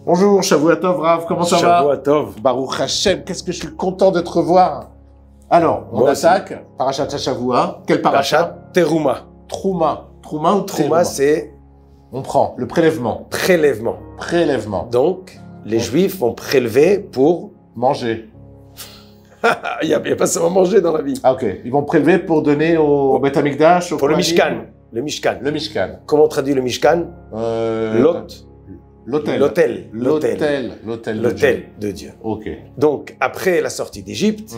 Bonjour, Shavua Tov, Rav, comment ça va? Shavua Tov. Baruch Hashem, qu'est-ce que je suis content de te revoir. Alors, on attaque, Parashat Shavua. Quel parashat? Parashat Teruma. Trouma. Trouma ou Trouma, c'est... On prend le prélèvement. Prélèvement. Prélèvement. Donc, les Juifs vont prélever pour... Manger. Il n'y a pas seulement manger dans la vie. Ah, ok. Ils vont prélever pour donner au Beth Amikdash, pour le Mishkan. Le Mishkan. Le Mishkan. Comment on traduit le Mishkan? L'hôtel. L'hôtel. L'hôtel de Dieu. Ok. Donc, après la sortie d'Égypte,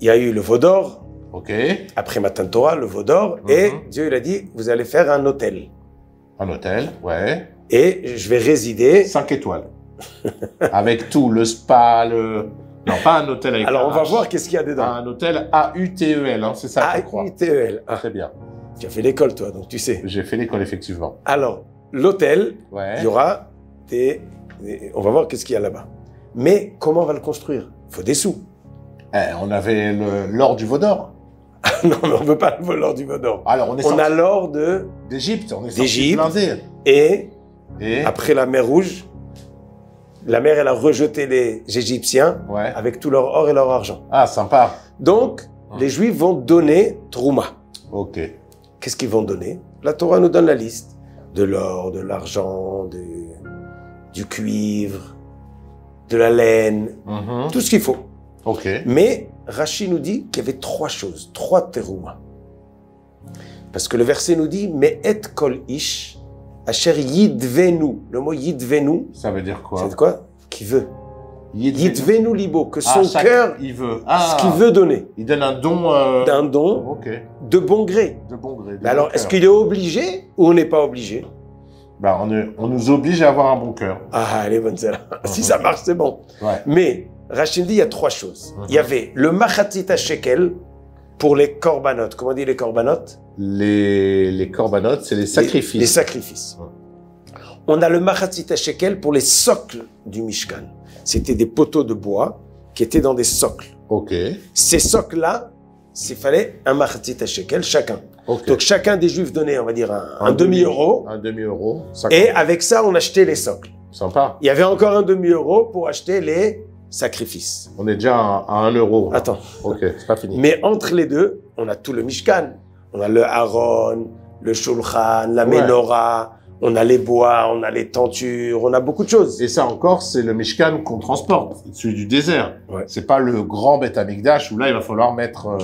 il y a eu le veau d'or. Ok. Après Matan Torah, le veau d'or. Et Dieu, il a dit, vous allez faire un hôtel. Un hôtel, ouais. Et je vais résider... 5 étoiles. Avec tout, le spa, le... Non, pas un hôtel avec... Alors, on va voir qu'est-ce qu'il y a dedans. Un hôtel A-U-T-E-L, hein, c'est ça, je crois. A-U-T-E-L. Ah. Très bien. Tu as fait l'école, toi, donc tu sais. J'ai fait l'école, effectivement. Alors, l'hôtel, ouais. Il y aura on va voir qu'est-ce qu'il y a là-bas. Mais comment on va le construire? Il faut des sous. On avait l'or du veau d'or. Non, mais on ne veut pas l'or du veau d'or. Alors, on a l'or d'Égypte. On est sorti blindé. Et après la mer Rouge, la mer, elle a rejeté les Égyptiens avec tout leur or et leur argent. Ah, sympa. Donc, les Juifs vont donner Trouma. Ok. Qu'est-ce qu'ils vont donner? La Torah nous donne la liste. De l'or, de l'argent, du cuivre, de la laine, tout ce qu'il faut. Ok. Mais Rashi nous dit qu'il y avait 3 choses, 3 terouma. Parce que le verset nous dit « Mais et kol ish asher yidvenu ». Le mot « yidvenu », ça veut dire quoi? c'est quoi? Qui veut. Yidvenu libo, que son cœur, il veut. Ce qu'il veut donner. Il donne un don. D'un don de bon gré. De bon gré. Mais alors, est-ce qu'il est obligé ou on n'est pas obligé? Bah, on nous oblige à avoir un bon cœur. Ah, elle est bonne celle-là. Si ça marche, c'est bon. Ouais. Mais, Rachid dit, il y a 3 choses. Il y avait le machatzit shekel pour les korbanot. Comment on dit les korbanot? Les korbanot, c'est les sacrifices. Les sacrifices. On a le machatzit shekel pour les socles du Mishkan. C'était des poteaux de bois qui étaient dans des socles. Ok. Ces socles-là, il fallait un machatzit shekel chacun. Okay. Donc chacun des Juifs donnait, on va dire, un demi-euro. Un demi-euro. Et avec ça, on achetait les socles. Sympa. Il y avait encore un demi-euro pour acheter les sacrifices. On est déjà à 1 euro. Attends. Ok, c'est pas fini. Mais entre les deux, on a tout le Mishkan. On a le Aaron, le Shulchan, la Menorah. On a les bois, on a les tentures, on a beaucoup de choses. Et ça encore, c'est le Mishkan qu'on transporte, celui du désert. Ouais. C'est pas le grand Beth Amikdash où là, il va falloir mettre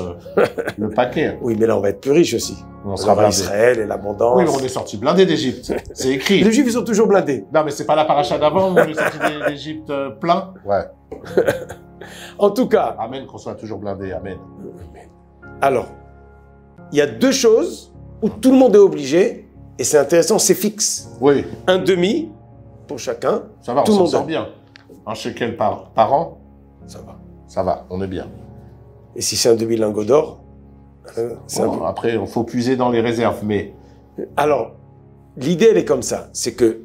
le paquet. Oui, mais là, on va être plus riche aussi. On sera blindé. Israël et l'abondance. Oui, mais on est sorti blindé d'Égypte. C'est écrit. Les Juifs, ils sont toujours blindés. Non, mais c'est pas la paracha d'avant où on est sorti d'Égypte plein. Ouais. En tout cas. Amen, qu'on soit toujours blindé. Amen. Alors, il y a 2 choses où tout le monde est obligé. Et c'est intéressant, c'est fixe. Oui. Un demi pour chacun. Ça va, tout on le s'en monde sort bien. Un shekel par an. Ça va. Ça va, on est bien. Et si c'est un demi-lingot d'or, c'est bon, après, il faut puiser dans les réserves, mais... Alors, l'idée, elle est comme ça. C'est que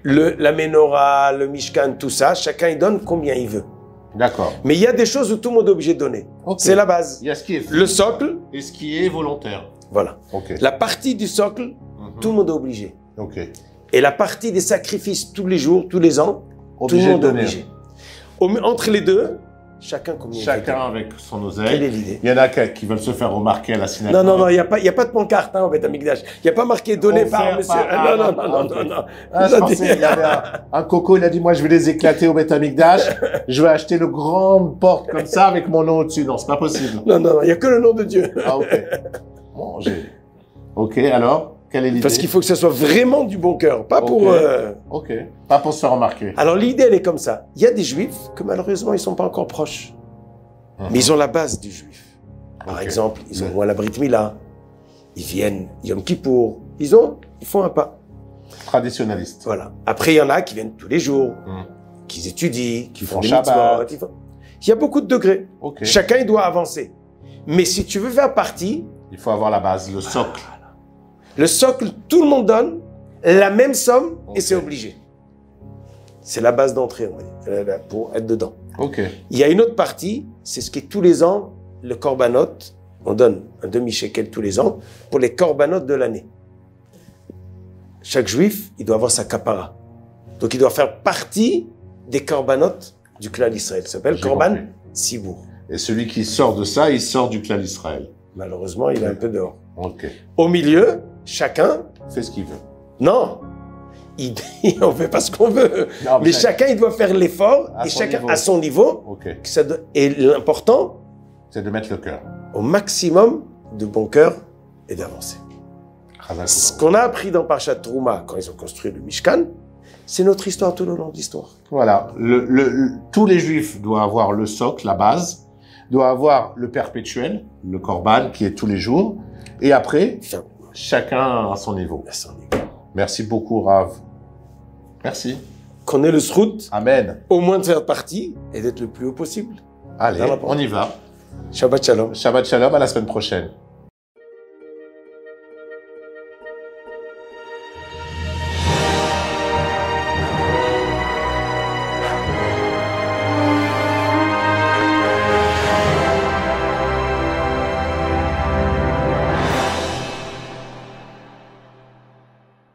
la Menorah, le Mishkan, tout ça, chacun, il donne combien il veut. D'accord. Mais il y a des choses où tout le monde est obligé de donner. Okay. C'est la base. Il y a ce qui est le socle. Et ce qui est volontaire. Voilà. Okay. La partie du socle, tout le monde est obligé. Okay. Et la partie des sacrifices tous les jours, tous les ans, obligé tout le monde est obligé. Entre les deux, chacun combien chacun avec son oseille. Quelle est l'idée? Il y en a qui veulent se faire remarquer à la synagogue. Non, il n'y a pas de pancarte au Beth Amikdash. Il n'y a pas marqué donné par monsieur. Non. Je pensais, il y avait un coco, il a dit, moi, je vais les éclater au Beth Amikdash. Je vais acheter le grande porte comme ça avec mon nom au-dessus. Non, c'est pas possible. Non, il n'y a que le nom de Dieu. Ah, ok. Bon, ok, alors, quelle est l'idée? Parce qu'il faut que ça soit vraiment du bon cœur, pas pour... Ok, pas pour se faire remarquer. Alors l'idée, elle est comme ça. Il y a des Juifs que malheureusement, ils ne sont pas encore proches. Mais ils ont la base du Juif. Par exemple, ils ont la Brit Mila, ils viennent Yom Kippour, ils font un pas. Traditionnaliste. Voilà. Après, il y en a qui viennent tous les jours, qui étudient, qui font des Shabbat. mitzvot. Il y a beaucoup de degrés. Chacun, il doit avancer. Mais si tu veux faire partie... Il faut avoir la base, le socle. Le socle, tout le monde donne. la même somme Ok. et c'est obligé. C'est la base d'entrée, on va dire, pour être dedans. Ok. Il y a une autre partie, c'est ce qui est tous les ans, le korbanot. On donne un demi-shekel tous les ans pour les korbanot de l'année. Chaque juif, il doit avoir sa kapara. Donc il doit faire partie des korbanot du clan d'Israël. Ça s'appelle J'ai korban compris. sibour. Et celui qui sort de ça, il sort du clan d'Israël. Malheureusement, il est un peu dehors. Ok. Au milieu, chacun, Fais ce qu'il veut. non, on fait pas ce qu'on veut. Non, Mais chacun, il doit faire l'effort À et son chacun niveau. à son niveau. Ok. Et l'important, C'est de mettre le cœur. au maximum de bon cœur et d'avancer. Ce qu'on a appris dans Parshat Trouma, quand ils ont construit le Mishkan, c'est notre histoire tout le long de l'histoire. Voilà. Tous les juifs doivent avoir le socle, la base, doivent avoir le perpétuel, le korban, qui est tous les jours. Et après, Enfin, chacun à son niveau. à son niveau. Merci beaucoup, Rav. Merci. Qu'on ait le srout, Amen. au moins de faire partie et d'être le plus haut possible. Allez, Dans la porte. on y va. Shabbat Shalom. Shabbat Shalom, à la semaine prochaine.